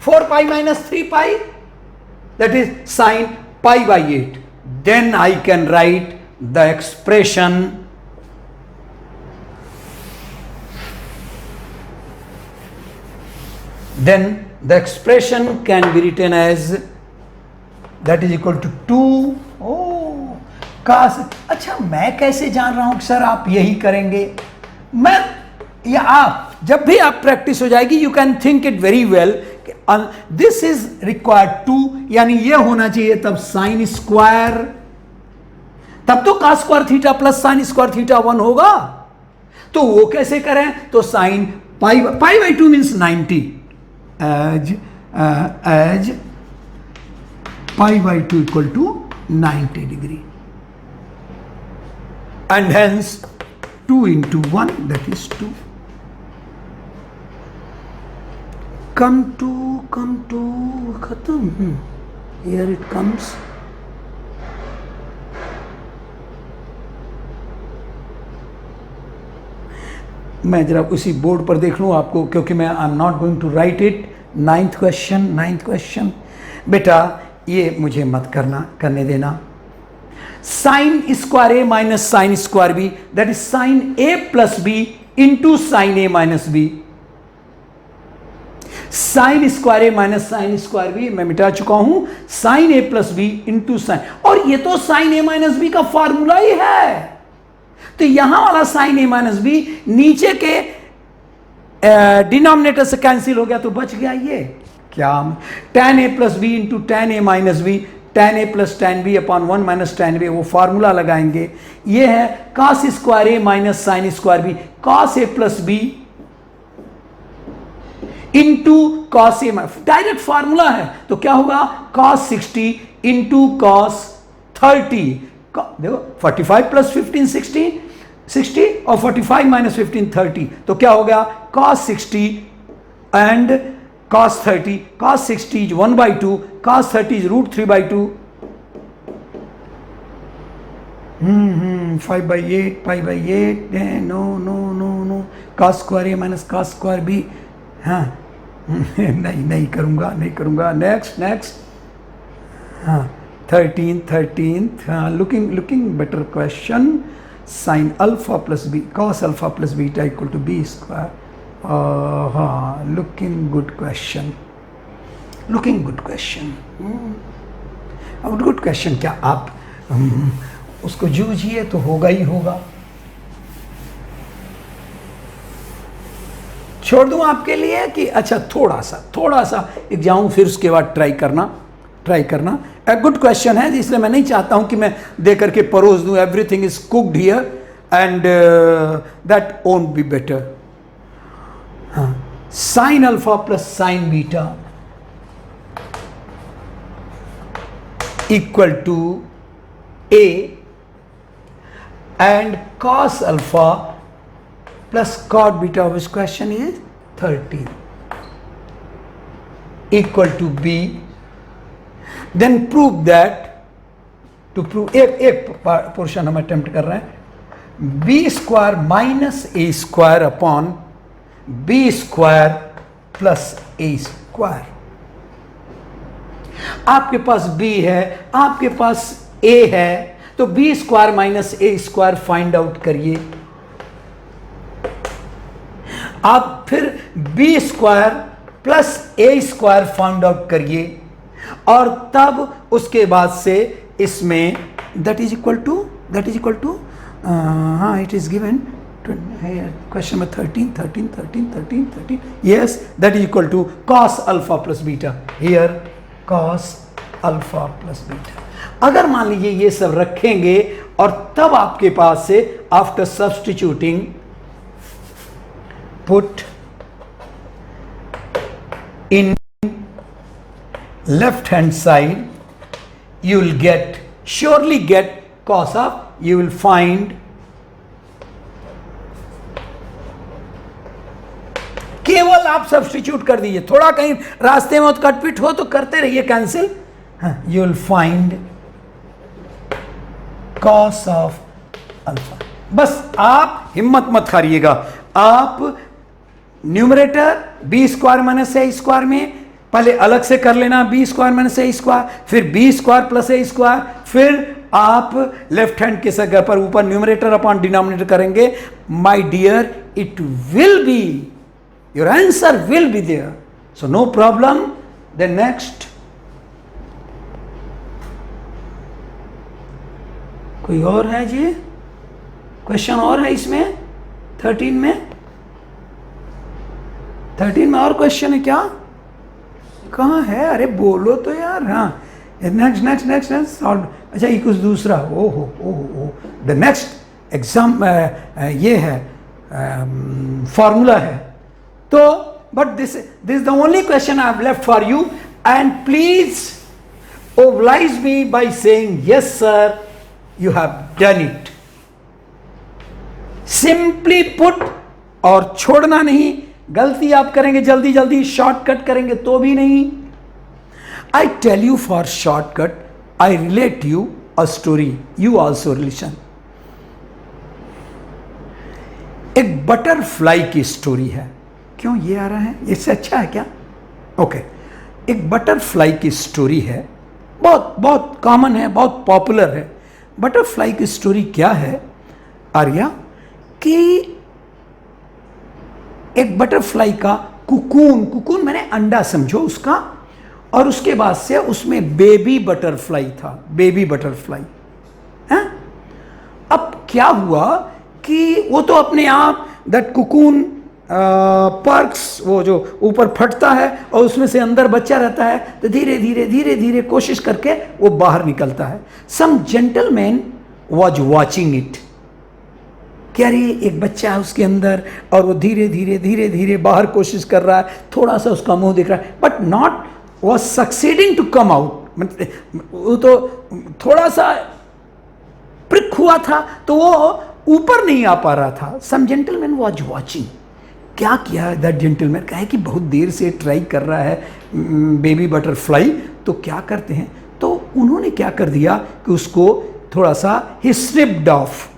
4 pi minus 3 pi, that is sin pi by 8. Then I can write the expression can be written as that is equal to 2 cos. अच्छा मैं कैसे जान रहा हूं sir आप यही करेंगे? मैं या आप जब भी आप प्रैक्टिस हो जाएगी you can think it very well. This is required 2 यानी ये होना चाहिए तब साइन स्क्वायर, तब तो cos square theta plus sine square theta 1 होगा. तो वो कैसे करें? तो sine pi by 2 means 90 as pi by 2 equal to 90 degree and hence 2 into 1 that is 2. come to khatam. Here it comes. मैं जरा उसी बोर्ड पर देख लूँ आपको, क्योंकि मैं I am not going to write it ninth question बेटा, ये मुझे मत करने देना। Sine square A minus sine square B, that is sine A plus B into sine A minus B. Sine square A minus sine square B मैं मिटा चुका हूं, sine A plus B into sine, और ये तो sine A minus B का formula ही है। तो यहां वाला साइन ए माइनस बी नीचे के डिनोमिनेटर से कैंसिल हो गया, तो बच गया ये क्या, tan a plus B into tan a minus B, tan a plus tan b upon 1 minus tan b, वो फार्मूला लगाएंगे। ये है cos square a minus sine square B, cos a plus B into cos a, direct formula है, तो क्या होगा cos 60 into cos 30। देखो 45 plus 15 60 और 45 माइनस 15 30, तो क्या हो गया cos 60 and cos 30, cos 60 is 1/2, cos 30 is √3/2, 5/8, pi/8, no, cos square A minus cos square B, हाँ नहीं करूंगा। नेक्स्ट, हाँ 13th, हाँ looking better question, sine alpha plus B cos alpha plus beta equal to B square. हाँ looking good question, अब good question क्या आप उसको जूझिए तो होगा ही होगा। छोड़ दूं आपके लिए कि अच्छा थोड़ा सा एक जाऊं, फिर उसके बाद ट्राई करना। एक गुड क्वेश्चन है, इसलिए मैं नहीं चाहता हूं कि मैं दे करके परोस दूं, everything is cooked here and that won't be better. Sine alpha plus sine beta equal to A and cos alpha plus cot beta, which question is 30 equal to b, then prove that, to prove एक portion हम attempt कर रहे हैं, b square minus ए square upon b square plus ए square. आपके पास b है, आपके पास a है, तो बी स्क्वायर माइनस ए स्क्वायर फाइंड आउट करिए। आप फिर बी स्क्वायर प्लस ए स्क्वायर फाइंड आउट करिए, और तब उसके बाद से इसमें दैट इज इक्वल टू हाँ इट इज गिवन क्वेश्चन में 13, yes, that is equal to cos alpha plus beta, here cos alpha plus beta. अगर मान लीजिए ये सब रखेंगे और तब आपके पास से after substituting put in left hand side, you will surely get cos of, you will find केवल आप सब्स्टिट्यूट कर दीजिए, थोड़ा कहीं रास्ते में कटपिट हो तो करते रहिए cancel, you will find cos of alpha. बस आप हिम्मत मत हारिएगा, आप न्यूमरेटर बी स्क्वायर माइनस ए स्क्वायर में पहले अलग से कर लेना, बी स्क्वायर माइनस ए स्क्वायर, फिर बी स्क्वायर प्लस ए स्क्वायर, फिर आप लेफ्ट हैंड के जगह पर ऊपर न्यूमरेटर अपॉन डिनोमिनेटर करेंगे। My dear, it will be, your answer will be there, so no problem. Then next, कोई और है जी क्वेश्चन, और है इसमें 13 में और क्वेश्चन है क्या, कहाँ है, अरे बोलो तो यार। हाँ नेक्स्ट अच्छा ये कुछ दूसरा, ओहो द नेक्स्ट एग्जाम ये है फॉर्मूला है, तो but this is the only question I have left for you, and please oblige me by saying yes sir, you have done it. Simply put, और छोड़ना नहीं, गलती आप करेंगे जल्दी शॉर्टकट करेंगे तो भी नहीं। I tell you for shortcut, I relate you a story, you also listen. एक बटरफ्लाई की स्टोरी है। क्यों ये आ रहा है, इससे अच्छा है क्या? ओके, एक बटरफ्लाई की स्टोरी है, बहुत बहुत कॉमन है, बहुत पॉपुलर है। बटरफ्लाई की स्टोरी क्या है आर्या, कि एक बटरफ्लाई का कुकून मैंने अंडा समझो उसका, और उसके बाद से उसमें बेबी बटरफ्लाई था, बेबी बटरफ्लाई है। अब क्या हुआ कि वो तो अपने आप दैट कुकून पर्क्स, वो जो ऊपर फटता है और उसमें से अंदर बच्चा रहता है, तो धीरे धीरे धीरे धीरे कोशिश करके वो बाहर निकलता है। सम जेंटलमैन वॉज वॉचिंग इट, क्या रे एक बच्चा है उसके अंदर और वो धीरे धीरे धीरे धीरे बाहर कोशिश कर रहा है, थोड़ा सा उसका मुंह दिख रहा है, but not was succeeding to come out. वो तो थोड़ा सा प्रिक हुआ था तो वो ऊपर नहीं आ पा रहा था। सम जेंटलमैन वॉज वॉचिंग, क्या किया दैट जेंटलमैन, कहे कि बहुत देर से ट्राई कर रहा है बेबी बटरफ्लाई, तो क्या करते हैं, तो उन्होंने क्या कर दिया कि उसको थोड़ा सा ही स्निप्ड ऑफ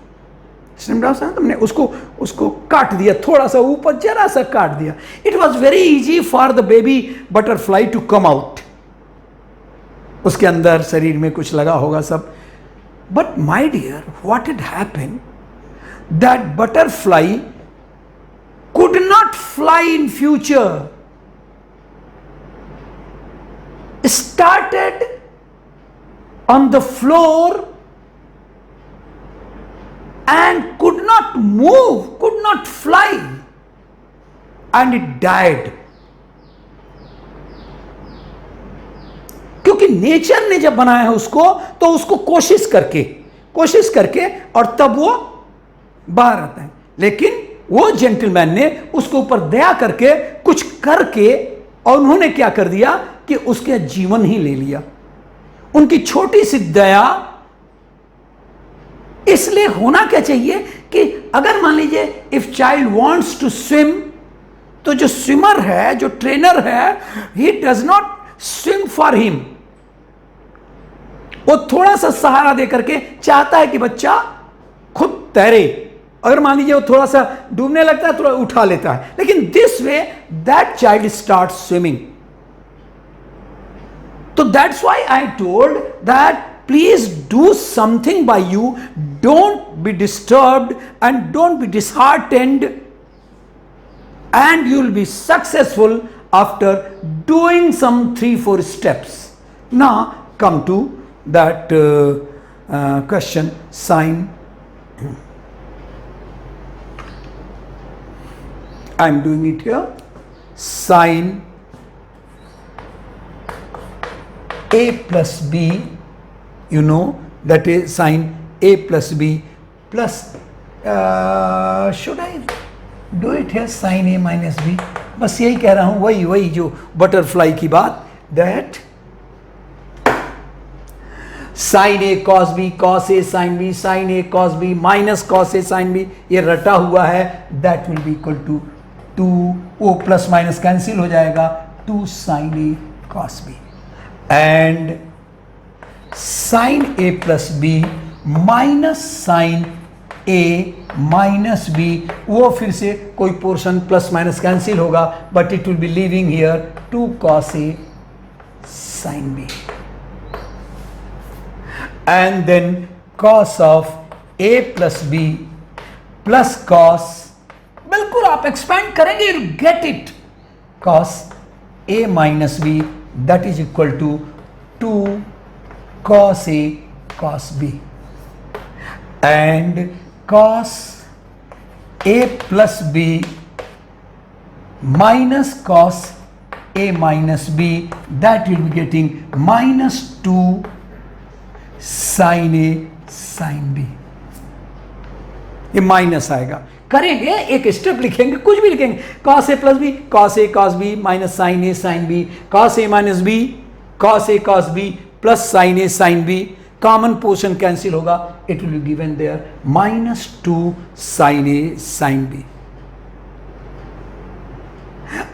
तुमने उसको काट दिया, थोड़ा सा ऊपर जरा सा काट दिया। It was very easy for the baby butterfly to come out, उसके अंदर शरीर में कुछ लगा होगा सब। But my dear, what had happened, that butterfly could not fly in future, started on the floor and could not move, could not fly, and it died. क्योंकि nature ने जब बनाया है उसको, तो उसको कोशिश करके और तब वो बाहर आता है। लेकिन वो जेंटलमैन ने उसके ऊपर दया करके कुछ करके, और उन्होंने क्या कर दिया कि उसके जीवन ही ले लिया। उनकी छोटी सी दया, इसलिए होना क्या चाहिए कि अगर मान लीजिए if child wants to swim, तो जो स्विमर है, जो ट्रेनर है, he does not swim for him, वो थोड़ा सा सहारा दे करके चाहता है कि बच्चा खुद तैरे। अगर मान लीजिए वो थोड़ा सा डूबने लगता है तो उठा लेता है, लेकिन this way that child start swimming. तो that's why I told that please do something by you, don't be disturbed and don't be disheartened, and you will be successful after doing some 3-4 steps. Now come to that question, sign. I am doing it here. Sin A plus B, you know that is sin A plus B plus should I do it here, sin A minus B? बस यही कह रहा हूँ, वही जो butterfly की बात, that sin A cos B cos A sin B sin A cos B minus cos A sin B, ये रटा हुआ है, that will be equal to 2, O plus minus cancel हो जाएगा, 2 sin A cos B, and sin A plus B minus sin A minus B, वो फिर से कोई पोर्शन प्लस माइनस कैंसिल होगा, but it will B living here 2 cos A sin B, and then cos of A plus B plus cos, बिल्कुल आप expand करेंगे, you get it, cos A minus B that is equal to 2 cos A cos B, and cos A plus B minus cos A minus B, that will be getting minus 2 sin A sin B, ये minus आएगा। करेंगे, एक step लिखेंगे, कुछ भी लिखेंगे, cos A plus B cos A cos B minus sin A sin B, cos A minus B cos A cos B plus sin A sin B, common portion cancel होगा, it will be given there minus 2 sin A sin B।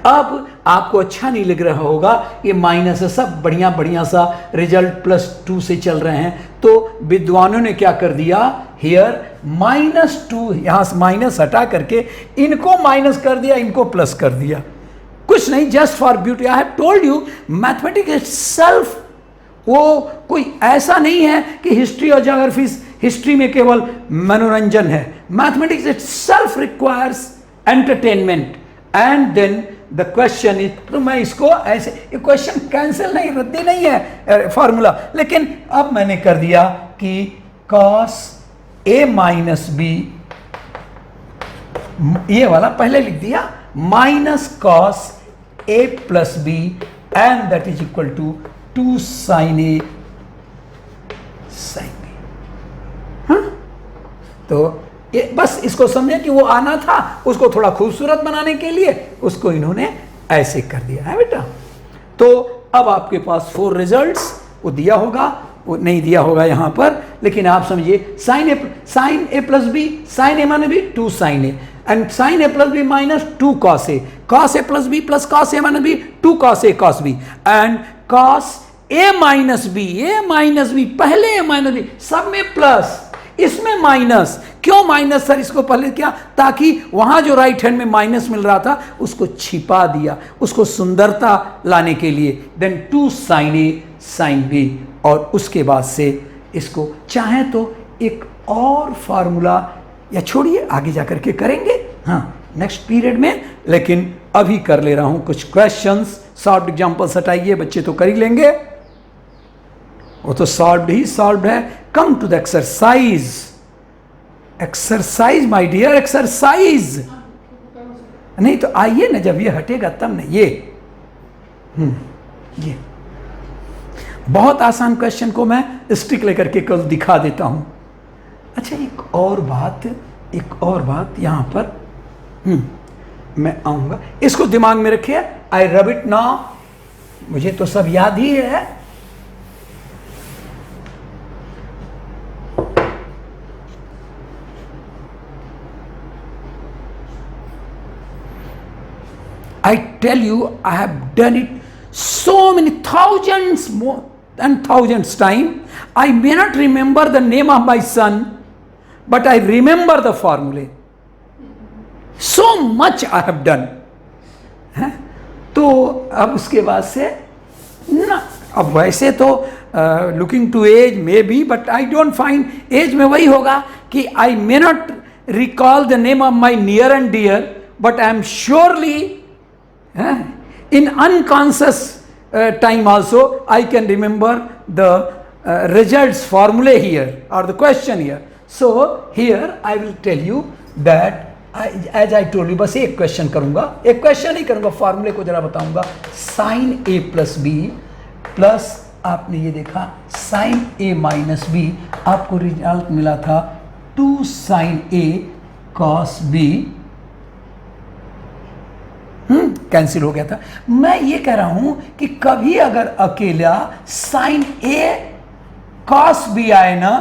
अब आपको अच्छा नहीं लग रहा होगा, ये minus है, सब बढ़िया बढ़िया सा रिजल्ट +2 से चल रहे हैं, तो विद्वानों ने क्या कर दिया, हियर -2, यहां से माइनस हटा करके इनको माइनस कर दिया, इनको प्लस कर दिया। कुछ नहीं, just for beauty. I have told you mathematics itself वो कोई ऐसा नहीं है कि हिस्ट्री और ज्योग्राफी, हिस्ट्री में केवल मनोरंजन है। Mathematics itself requires entertainment and then the question is, तो मैं इसको ऐसे, क्वेश्चन कैंसिल नहीं, रद्दी नहीं है फॉर्मूला, लेकिन अब मैंने कर दिया कि cos a माइनस बी, ये वाला पहले लिख दिया, minus cos a plus B and that is equal to 2 sin a sin b। हाँ, तो ये बस इसको समझे कि वो आना था, उसको थोड़ा खूबसूरत बनाने के लिए उसको इन्होंने ऐसे कर दिया है बेटा। तो अब आपके पास 4 रिजल्ट्स, वो दिया होगा, वो नहीं दिया होगा यहां पर, लेकिन आप समझिए sine A plus B, sine A माने B 2 sin a and sine A plus B minus 2 cos a plus B plus cos a माने B 2 cos a cos b and cos a minus B, पहले a minus B, सब में plus, इसमें minus. क्यों minus sir, इसको पहले क्या, ताकि वहां जो राइट हैंड में माइनस मिल रहा था उसको छिपा दिया, उसको सुंदरता लाने के लिए। Then 2 sin a sin b, और उसके बाद से इसको चाहे तो एक और फार्मूला, या छोड़िए आगे जाकर के करेंगे, हाँ नेक्स्ट पीरियड में, लेकिन अभी कर ले रहा हूं कुछ क्वेश्चंस। सॉल्व्ड एग्जांपल्स हटाइए, बच्चे तो कर ही लेंगे, वो तो सॉल्व्ड ही सॉल्व्ड है। Come to the exercise, exercise my dear, exercise. नहीं तो आइए ना, जब ये हटेगा तब ना, ये बहुत आसान क्वेश्चन को मैं स्टिक लेकर के कल दिखा देता हूं। अच्छा एक और बात यहां पर मैं आऊंगा, इसको दिमाग में रखिए। आई रब इट नाउ, मुझे तो सब याद ही है। I tell you, I have done it so many thousands more and thousands time. I may not remember the name of my son, but I remember the formula. So much I have done. है? तो अब उसके बाद से ना, अब वैसे तो looking to as may be, but I don't find, as में वही होगा कि I may not recall the name of my near and dear, but I am surely in unconscious time also I can remember the results formula here or the question here. So here I will tell you that as I told you, बस एक question करूंगा, एक question ही करूंगा, फॉर्मूले को जरा बताऊंगा। Sign A plus B plus, आपने ये देखा साइन ए माइनस बी, आपको रिजल्ट मिला था 2 sin a cos b, cancel हो गया था। मैं ये कह रहा हूं कि कभी अगर अकेला साइन ए कॉस बी आए ना,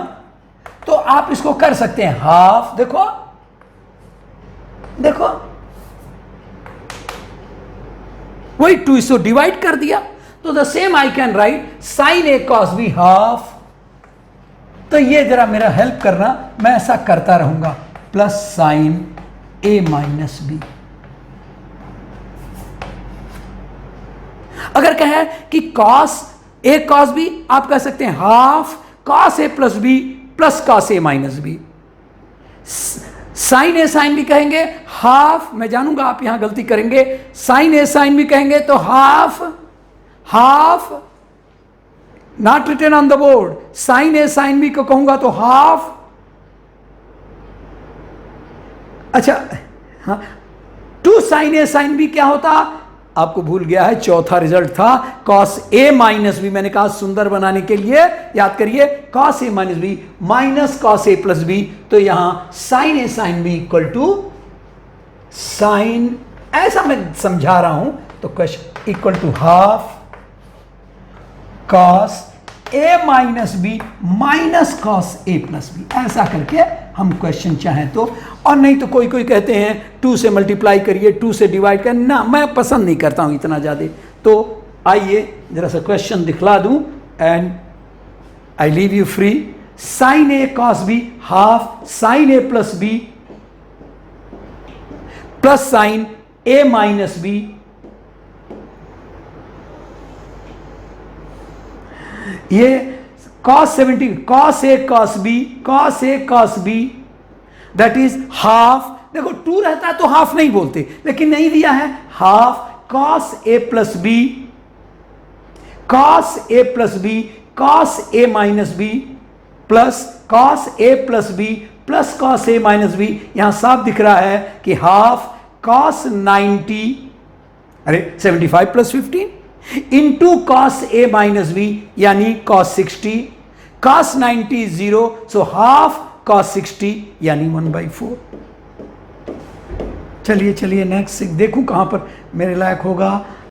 तो आप इसको कर सकते हैं हाफ, देखो देखो, वही 2 इसको डिवाइड कर दिया, तो the same I can write sine A cos B half. तो ये जरा मेरा हेल्प करना, मैं ऐसा करता रहूंगा, plus sine A minus B. अगर कहे कि cos a cos b, आप कह सकते हैं half cos a plus B plus cos a minus B. Sine A sine B कहेंगे हाफ, मैं जानूंगा आप यहां गलती करेंगे, साइन ए साइन बी कहेंगे तो half, not written on the board, sine A sine B को कहूंगा तो हाफ। अच्छा हाँ, 2 sin a sin b क्या होता, आपको भूल गया है, चौथा रिजल्ट था cos a माइनस बी। मैंने कहा सुंदर बनाने के लिए याद करिए, cos a minus B minus cos a plus B, तो यहां sin a sin b equal to sine, ऐसा मैं समझा रहा हूं, तो question equal to half cos a minus B minus cos a plus B, ऐसा करके हम क्वेश्चन चाहें तो। और नहीं तो कोई कोई कहते हैं 2 से मल्टीप्लाई करिए, 2 से डिवाइड करें, ना मैं पसंद नहीं करता हूं इतना ज़्यादा। तो आइए जरा सा क्वेश्चन दिखला दूं and I leave you free. Sine A cos B half sine A plus B plus sine A minus B ये cos 70, cos A cos B, cos A cos B, that is half. देखो 2 रहता है तो half नहीं बोलते, लेकिन नहीं दिया है, half cos A plus B, cos A plus B, cos A minus B plus cos A plus B plus cos A minus B. यहां साफ दिख रहा है कि हाफ cos 90, अरे 75 plus 15 into cos A minus B यानी cos 60, cos 90 0, so half cos 60 यानी 1/4। चलिए नेक्स्ट देखूं कहां पर मेरे लायक होगा।